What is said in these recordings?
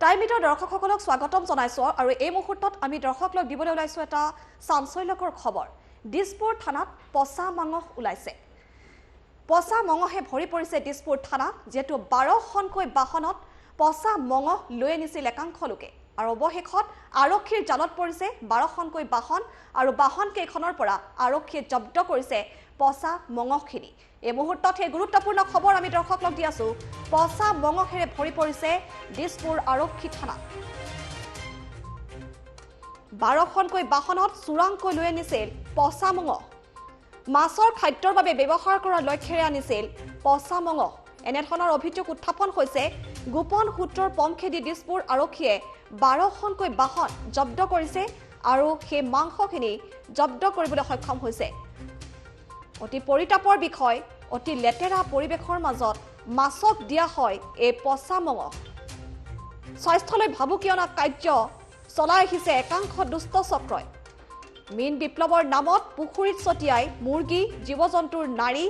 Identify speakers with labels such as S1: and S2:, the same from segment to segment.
S1: টাইমিটৰ দৰ্শকসকলক স্বাগতম জনাইছো আৰু এই মুহূৰ্তত আমি দৰ্শকক দিবলৈ ওলাইছো এটা চাঞ্চল্যকৰ খবৰ। দিছপুৰ থানাত পচা মঙহ ওলাইছে। পচা মঙহে ভৰি পৰিছে দিছপুৰ থানা, যেটো 12খনকৈ বাহনত পচা মঙহ লৈ আনিছিল একাংশ লোকে আৰু অৱশেষত আৰক্ষীৰ জালত পৰিছে 12খনকৈ বাহন আৰু বাহন কেইখনৰ পৰা আৰক্ষীয়ে জব্দ কৰিছে পচা মঙহখিনি। এই মুহূৰ্তত এই গুৰুত্বপূৰ্ণ খবৰ আমি দৰ্শকক দি আছো। পচা মঙহেৰে ভৰি পৰিছে দিছপুৰ আৰক্ষী থানা। 12খনকৈ বাহনত চোৰাংকৈ লৈ আনিছিল পচা মঙহ। মাছৰ খাদ্যৰ বাবে ব্যৱহাৰ কৰাৰ লক্ষ্যৰে আনিছিল পচা মঙহ। এনেধৰণৰ অভিযোগ উত্থাপন হৈছে। গোপন সূত্ৰৰ পমখেদি দিছপুৰ আৰক্ষীয়ে 12খনকৈ বাহন জব্দ কৰিছে আৰু সেই মাংসখিনি জব্দ কৰিবলৈ সক্ষম হৈছে। অতি পৰিতাপৰ বিষয়, অতি লেতেৰা পৰিৱেশৰ মাজত মাছক দিয়া হয় এই পচা মঙহ। স্বাস্থ্যলৈ ভাবুকি অনা কাৰ্য চলাই আহিছে একাংশ দুষ্ট চক্ৰই। মীন বিপ্লৱৰ নামত পুখুৰীত ছটিয়াই মুৰ্গী, জীৱ-জন্তুৰ নাড়ী,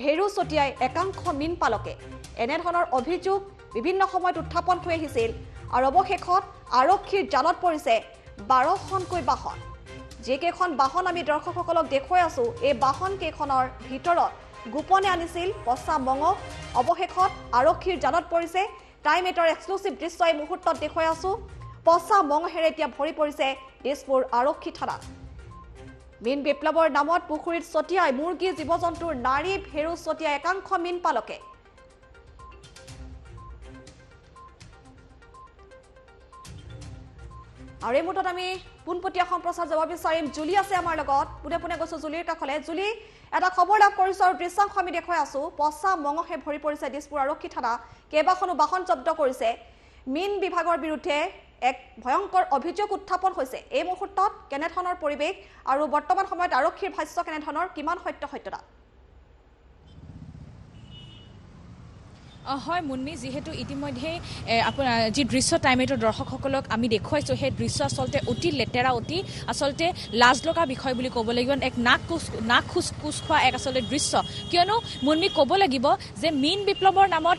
S1: ভেৰু ছটিয়াই একাংশ মীন পালকে এনেধৰণৰ অভিযোগ বিভিন্ন সময়ত উত্থাপন হৈ আহিছিল আৰু অৱশেষত আৰক্ষীৰ জালত পৰিছে 12খনকৈ বাহন। যিকেইখন বাহন আমি দৰ্শকসকলক দেখুৱাই আছো, এই বাহন কেইখনৰ ভিতৰত গোপনে আনিছিল পচা মঙহ। অৱশেষত আৰক্ষীৰ জালত পৰিছে। টাইম এটাৰ এক্সক্লুচিভ দৃশ্য এই মুহূৰ্তত দেখুৱাই আছো। পচা মঙহেৰে এতিয়া ভৰি পৰিছে দিছপুৰ আৰক্ষী থানা। মীন বিপ্লৱৰ নামত পুখুৰীত ছটিয়াই মুৰ্গী, জীৱ-জন্তুৰ নাড়ী, ভেৰু ছটিয়াই একাংশ মীন পালকে। আৰু এই মুহূৰ্তত আমি পোনপটীয়া সম্প্ৰচাৰ যাব বিচাৰিম। জুলি আছে আমাৰ লগত। পোনে পোনে গৈছো জুলিৰ কাষলে। জুলি, এটা খবৰ লাভ কৰিছো আৰু দৃশ্যাংশ আমি দেখুৱাই আছো। পচা মঙহে ভৰি পৰিছে দিছপুৰ আৰক্ষী থানা। কেইবাখনো বাহন জব্দ কৰিছে। মীন বিভাগৰ বিৰুদ্ধে এক ভয়ংকৰ অভিযোগ উত্থাপন হৈছে। এই মুহূৰ্তত কেনেধৰণৰ পৰিৱেশ আৰু বৰ্তমান সময়ত আৰক্ষীৰ ভাষ্য কেনেধৰণৰ, কিমান সত্যতা?
S2: হয় মুন্মি, যেহেতু ইতিমধ্যে আপোনাৰ যি দৃশ্য টাইমেটৰ দৰ্শকসকলক আমি দেখুৱাইছোঁ, সেই দৃশ্য আচলতে অতি লেতেৰা, অতি আচলতে লাজ লগা বিষয় বুলি ক'ব লাগিব। এক নাক কোচ খোৱা এক আচলতে দৃশ্য। কিয়নো মুন্মি ক'ব লাগিব যে মীন বিপ্লৱৰ নামত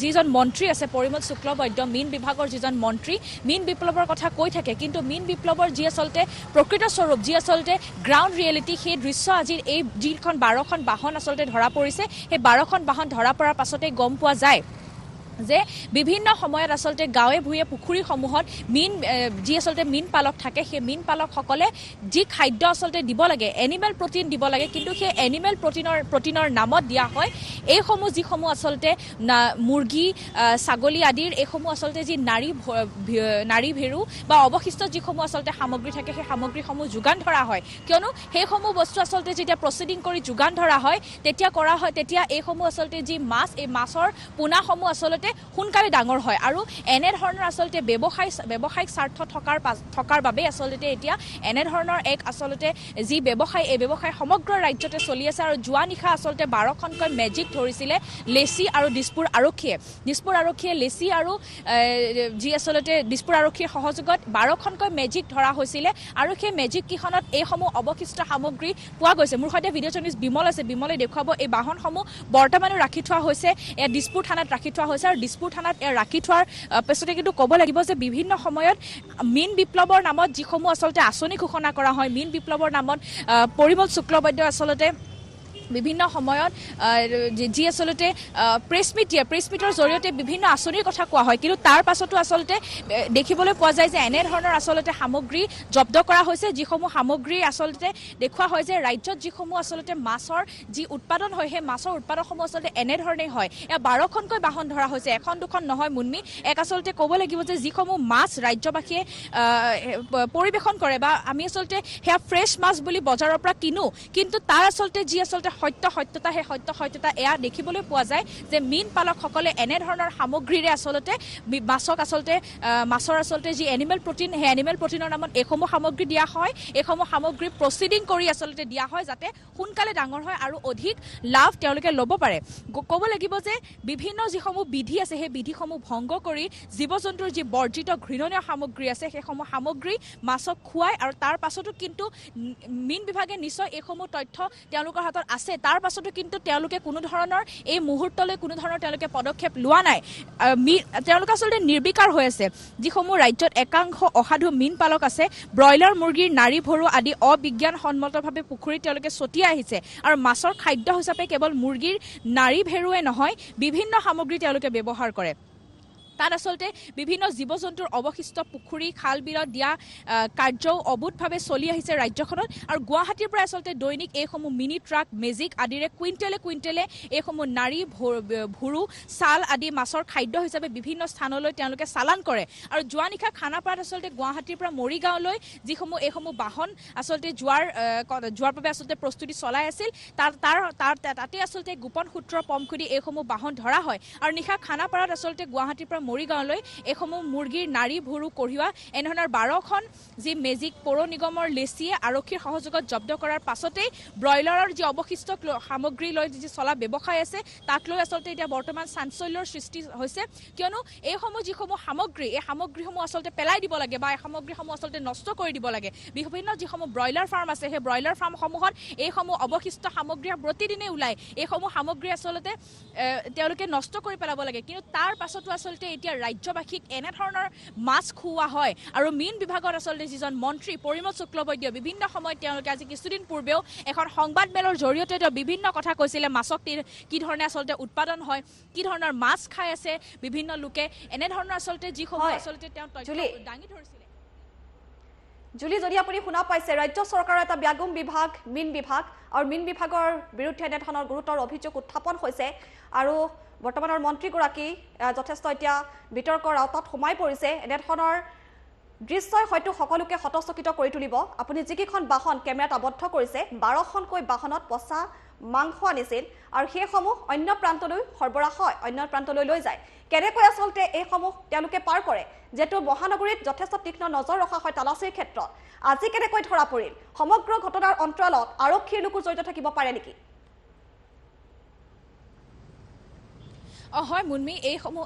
S2: যিজন মন্ত্ৰী আছে, পৰিমল শুক্লবৈদ্য, মীন বিভাগৰ যিজন মন্ত্ৰী, মীন বিপ্লৱৰ কথা কৈ থাকে, কিন্তু মীন বিপ্লৱৰ যি আচলতে প্ৰকৃত স্বৰূপ, যি আচলতে গ্ৰাউণ্ড ৰিয়েলিটি, সেই দৃশ্য আজিৰ এই যিখন 12খন বাহন আচলতে ধৰা পৰিছে, সেই 12খন বাহন ধৰা পৰাৰ পাছতে গম পোৱা যায় যে বিভিন্ন সময়ত আচলতে গাঁৱে ভূঞে পুখুৰীসমূহত যি আচলতে মীন পালক থাকে, সেই মীন পালকসকলে যি খাদ্য আচলতে দিব লাগে, এনিমেল প্ৰটিন দিব লাগে, কিন্তু সেই এনিমেল প্ৰটিনৰ নামত দিয়া হয় যিসমূহ আচলতে মুৰ্গী, ছাগলী আদিৰ এইসমূহ আচলতে যি নাড়ী ভেৰু বা অৱশিষ্ট যিসমূহ আচলতে সামগ্ৰী থাকে, সেই সামগ্ৰীসমূহ যোগান ধৰা হয়। কিয়নো সেইসমূহ বস্তু আচলতে যেতিয়া প্ৰচিডিং কৰি যোগান ধৰা হয়, তেতিয়া এইসমূহ আচলতে যি মাছ, এই মাছৰ পোনাসমূহ আচলতে সোনকালে ডাঙৰ হয় আৰু এনেধৰণৰ আচলতে ব্যৱসায়িক স্বাৰ্থ থকাৰ বাবে আচলতে এতিয়া এনেধৰণৰ এক আচলতে যি ব্যৱসায়, এই ব্যৱসায় সমগ্ৰ ৰাজ্যতে চলি আছে। আৰু যোৱা নিশা আচলতে 12খনকৈ মেজিক ধৰিছিলে লেচি আৰু দিছপুৰ আৰক্ষীয়ে লেচি আৰু যি আচলতে দিছপুৰ আৰক্ষীৰ সহযোগত 12খনকৈ মেজিক ধৰা হৈছিলে আৰু সেই মেজিক কেইখনত এইসমূহ অৱশিষ্ট সামগ্ৰী পোৱা গৈছে। মোৰ সৈতে ভিডিঅ' জাৰ্নেলিষ্ট বিমল আছে, বিমলে দেখুৱাব। এই বাহনসমূহ বৰ্তমানো ৰাখি থোৱা হৈছে, দিছপুৰ থানাত ৰাখি থোৱা হৈছে আৰু দিছপুৰ থানাত ৰাখি থোৱাৰ পিছতে কিন্তু ক'ব লাগিব যে বিভিন্ন সময়ত মীন বিপ্লৱৰ নামত যিসমূহ আচলতে আঁচনি ঘোষণা কৰা হয়, মীন বিপ্লৱৰ নামত পৰিমল শুক্লবৈদ্য আচলতে বিভিন্ন সময়ত যি আচলতে প্ৰেছ মিটৰ জৰিয়তে বিভিন্ন আঁচনিৰ কথা কোৱা হয়, কিন্তু তাৰ পাছতো আচলতে দেখিবলৈ পোৱা যায় যে এনেধৰণৰ আচলতে সামগ্ৰী জব্দ কৰা হৈছে, যিসমূহ সামগ্ৰী আচলতে দেখুওৱা হয় যে ৰাজ্যত যিসমূহ আচলতে মাছৰ যি উৎপাদন হয়, সেই মাছৰ উৎপাদনসমূহ আচলতে এনেধৰণেই হয়। 12খনকৈ বাহন ধৰা হৈছে, এখন দুখন নহয় মুন্মি। এক আচলতে ক'ব লাগিব যে যিসমূহ মাছ ৰাজ্যবাসীয়ে পৰিৱেশন কৰে বা আমি আচলতে সেয়া ফ্ৰেছ মাছ বুলি বজাৰৰ পৰা কিনো, কিন্তু তাৰ আচলতে যি আচলতে সত্যতা, সেই সত্যতা এয়া দেখিবলৈ পোৱা যায় যে মীন পালকসকলে এনেধৰণৰ সামগ্ৰীৰে আচলতে মাছৰ আচলতে যি এনিমেল প্ৰটিন, সেই এনিমেল প্ৰটিনৰ নামত এইসমূহ সামগ্ৰী দিয়া হয়। এইসমূহ সামগ্ৰী প্ৰচিডিং কৰি আচলতে দিয়া হয় যাতে সোনকালে ডাঙৰ হয় আৰু অধিক লাভ তেওঁলোকে ল'ব পাৰে। ক'ব লাগিব যে বিভিন্ন যিসমূহ বিধি আছে, সেই বিধিসমূহ ভংগ কৰি জীৱ-জন্তুৰ যি বৰ্জিত ঘৃণনীয় সামগ্ৰী আছে, সেইসমূহ সামগ্ৰী মাছক খুৱায় আৰু তাৰ পাছতো কিন্তু মীন বিভাগে নিশ্চয় এইসমূহ তথ্য তেওঁলোকৰ হাতত আছে আছে তাৰ পাছতো কিন্তু তেওঁলোকে কোনো ধৰণৰ এই মুহূৰ্তলৈ কোনো ধৰণৰ তেওঁলোকে পদক্ষেপ লোৱা নাই তেওঁলোকে আচলতে নিৰ্বিকাৰ হৈ আছে যিসমূহ ৰাজ্যত একাংশ অসাধু মীন পালক আছে ব্ৰইলাৰ মুৰ্গীৰ নাৰী ভৰু আদি অবিজ্ঞানসন্মতভাৱে পুখুৰীত তেওঁলোকে ছটিয়াই আহিছে আৰু মাছৰ খাদ্য হিচাপে কেৱল মুৰ্গীৰ নাৰী ভেৰুৱে নহয় বিভিন্ন সামগ্ৰী তেওঁলোকে ব্যৱহাৰ কৰে তাত আচলতে বিভিন্ন জীৱ জন্তুৰ অৱশিষ্ট পুখুৰী খাল বিলত দিয়া কাৰ্যও অবুধভাৱে চলি আহিছে ৰাজ্যখনত আৰু গুৱাহাটীৰ পৰা আচলতে দৈনিক এইসমূহ মিনি ট্ৰাক মেজিক আদিৰে কুইণ্টেলে এইসমূহ নাৰী ভুৰু ছাল আদি মাছৰ খাদ্য হিচাপে বিভিন্ন স্থানলৈ তেওঁলোকে চালান কৰে আৰু যোৱা নিশা খানাপাৰাত আচলতে গুৱাহাটীৰ পৰা মৰিগাঁৱলৈ যিসমূহ এইসমূহ বাহন আচলতে যোৱাৰ বাবে আচলতে প্ৰস্তুতি চলাই আছিল তাতে আচলতে গোপন সূত্ৰৰ পম খুদি এইসমূহ বাহন ধৰা হয় আৰু নিশা খানাপাৰাত আচলতে গুৱাহাটীৰ পৰা মৰিগাঁৱলৈ এইসমূহ মুৰ্গীৰ নাৰী ভুৰু কঢ়িওৱা এনেধৰণৰ 12খন যি মেজিক পৌৰ নিগমৰ লেচিয়ে আৰক্ষীৰ সহযোগত জব্দ কৰাৰ পাছতেই ব্ৰইলাৰৰ যি অৱশিষ্ট সামগ্ৰী লৈ যি চলা ব্যৱসায় আছে তাক লৈ আচলতে এতিয়া বৰ্তমান চাঞ্চল্যৰ সৃষ্টি হৈছে কিয়নো এইসমূহ যিসমূহ সামগ্ৰী এই সামগ্ৰীসমূহ আচলতে পেলাই দিব লাগে বা এই সামগ্ৰীসমূহ আচলতে নষ্ট কৰি দিব লাগে বিভিন্ন যিসমূহ ব্ৰইলাৰ ফাৰ্ম আছে সেই ব্ৰইলাৰ ফাৰ্মসমূহত এইসমূহ অৱশিষ্ট সামগ্ৰী প্ৰতিদিনে ওলায় এইসমূহ সামগ্ৰী আচলতে তেওঁলোকে নষ্ট কৰি পেলাব লাগে কিন্তু তাৰ পাছতো আচলতে এতিয়া ৰাজ্যবাসীক এনেধৰণৰ মাছ খুওৱা হয় আৰু মীন বিভাগৰ আচলতে যিজন মন্ত্ৰী পৰিমল শুক্লবৈদ্য বিভিন্ন সময়ত তেওঁলোকে আজি কিছুদিন পূৰ্বেও এখন সংবাদ মেলৰ জৰিয়তে তেওঁ বিভিন্ন কথা কৈছিলে মাছক কি ধৰণে আচলতে উৎপাদন হয় কি ধৰণৰ মাছ খাই আছে বিভিন্ন লোকে এনেধৰণৰ আচলতে যিসমূহ আচলতে তেওঁ দাঙি ধৰিছিলে
S1: জুলি যদি আপুনি শুনা পাইছে ৰাজ্য চৰকাৰৰ এটা ব্যাগুম বিভাগ মীন বিভাগ আৰু মীন বিভাগৰ বিৰুদ্ধে এনেধৰণৰ গুৰুতৰ অভিযোগ উত্থাপন হৈছে আৰু বৰ্তমানৰ মন্ত্ৰীগৰাকী যথেষ্ট এতিয়া বিতৰ্কৰ আওতাত সোমাই পৰিছে এনেধৰণৰ দৃশ্যই হয়তো সকলোকে হতচকিত কৰি তুলিব আপুনি যিকেইখন বাহন কেমেৰাত আবদ্ধ কৰিছে 12খনকৈ বাহনত পচা মাংস আনিছিল আৰু সেইসমূহ অন্য প্ৰান্তলৈ সৰবৰাহ হয় অন্য প্ৰান্তলৈ লৈ যায় কেনেকৈ আচলতে এইসমূহ তেওঁলোকে পাৰ কৰে যেটো মহানগৰীত যথেষ্ট তীক্ষ্ণ নজৰ ৰখা হয় তালাচীৰ ক্ষেত্ৰত আজি কেনেকৈ ধৰা পৰিল সমগ্ৰ ঘটনাৰ অন্তৰালত আৰক্ষীৰ লোকো জড়িত থাকিব পাৰে নেকি
S2: হয় মুনমি এইসমূহ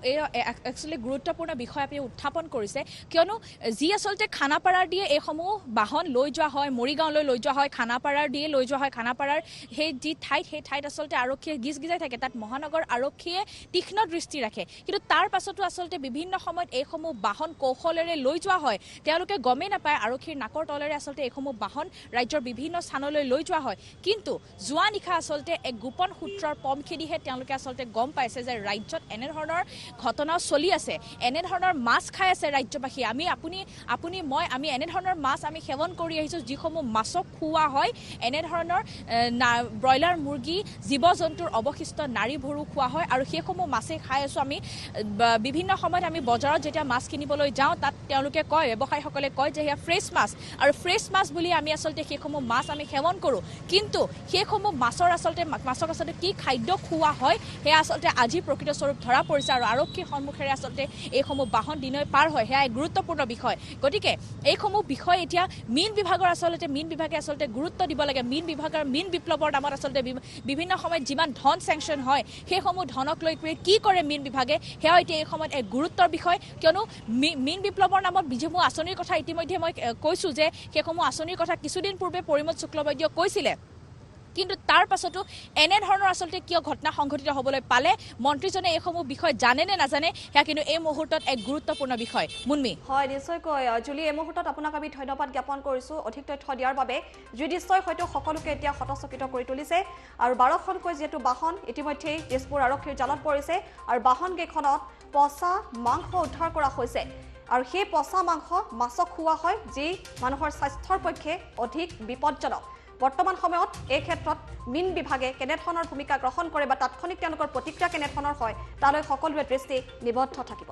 S2: একচুৱেলি গুৰুত্বপূৰ্ণ বিষয় আপুনি উত্থাপন কৰিছে কিয়নো যি আচলতে খানাপাৰাৰ দিয়ে এইসমূহ বাহন লৈ যোৱা হয় মৰিগাঁৱলৈ লৈ যোৱা হয় খানাপাৰাৰ দিয়ে লৈ যোৱা হয় খানাপাৰাৰ সেই যি ঠাইত সেই ঠাইত আচলতে আৰক্ষীয়ে গিজগিজাই থাকে তাত মহানগৰ আৰক্ষীয়ে তীক্ষ্ণ দৃষ্টি ৰাখে কিন্তু তাৰ পাছতো আচলতে বিভিন্ন সময়ত এইসমূহ বাহন কৌশলেৰে লৈ যোৱা হয় তেওঁলোকে গমেই নাপায় আৰক্ষীৰ নাকৰ তলেৰে আচলতে এইসমূহ বাহন ৰাজ্যৰ বিভিন্ন স্থানলৈ লৈ যোৱা হয় কিন্তু যোৱা নিশা আচলতে এক গোপন সূত্ৰৰ পম খেদিহে তেওঁলোকে আচলতে গম পাইছে যে ৰাজ্যত এনেধৰণৰ ঘটনা চলি আছে এনেধৰণৰ মাছ খাই আছে ৰাজ্যবাসী আমি এনেধৰণৰ মাছ আমি সেৱন কৰি আহিছোঁ যিসমূহ মাছক খুওৱা হয় এনেধৰণৰ ব্ৰইলাৰ মুৰ্গী জীৱ জন্তুৰ অৱশিষ্ট নাৰী ভৰু খোৱা হয় আৰু সেইসমূহ মাছে খাই আছোঁ আমি বিভিন্ন সময়ত আমি বজাৰত যেতিয়া মাছ কিনিবলৈ যাওঁ তাত তেওঁলোকে কয় ব্যৱসায়ীসকলে কয় যে সেয়া ফ্ৰেছ মাছ আৰু ফ্ৰেছ মাছ বুলি আমি আচলতে সেইসমূহ মাছ আমি সেৱন কৰোঁ কিন্তু সেইসমূহ মাছক আচলতে কি খাদ্য খুওৱা হয় সেয়া আচলতে আজি প্ৰকৃত স্বৰূপ ধৰা পৰিছে আৰু আৰক্ষীৰ সন্মুখেৰে আচলতে এইসমূহ বাহন দিনৈ পাৰ হয় সেয়া এক গুৰুত্বপূৰ্ণ বিষয় গতিকে এইসমূহ বিষয় এতিয়া মীন বিভাগে আচলতে গুৰুত্ব দিব লাগে মীন বিপ্লৱৰ নামত আচলতে বিভিন্ন সময়ত যিমান ধন চেংচন হয় সেইসমূহ ধনক লৈ কি কৰে মীন বিভাগে সেয়া এতিয়া এই সময়ত এক গুৰুত্বৰ বিষয় কিয়নো মীন বিপ্লৱৰ নামত যিসমূহ আঁচনিৰ কথা ইতিমধ্যে মই কৈছোঁ যে সেইসমূহ আঁচনিৰ কথা কিছুদিন পূৰ্বে পৰিমল শুক্লবৈদ্যই কৈছিলে কিন্তু তাৰ পাছতো এনেধৰণৰ আচলতে কিয় ঘটনা সংঘটিত হ'বলৈ পালে মন্ত্ৰীজনে এইসমূহ বিষয় জানে নে নাজানে সেয়া কিন্তু এই মুহূৰ্তত এক গুৰুত্বপূৰ্ণ বিষয় মুনমি
S1: হয় নিশ্চয়কৈ জুলি এই মুহূৰ্তত আপোনাক আমি ধন্যবাদ জ্ঞাপন কৰিছোঁ অধিক তথ্য দিয়াৰ বাবে যি নিশ্চয় হয়তো সকলোকে এতিয়া হতচকিত কৰি তুলিছে আৰু 12খনকৈ যিহেতু বাহন ইতিমধ্যেই তেজপুৰ আৰক্ষীৰ জালত পৰিছে আৰু বাহনকেইখনত পচা মাংস উদ্ধাৰ কৰা হৈছে আৰু সেই পচা মাংস মাছক খুওৱা হয় যি মানুহৰ স্বাস্থ্যৰ পক্ষে অধিক বিপদজনক বৰ্তমান সময়ত এই ক্ষেত্ৰত মীন বিভাগে কেনেধৰণৰ ভূমিকা গ্ৰহণ কৰে বা তাৎক্ষণিক তেওঁলোকৰ প্ৰতিক্ৰিয়া কেনেধৰণৰ হয় তালৈ সকলোৰে দৃষ্টি নিবদ্ধ থাকিব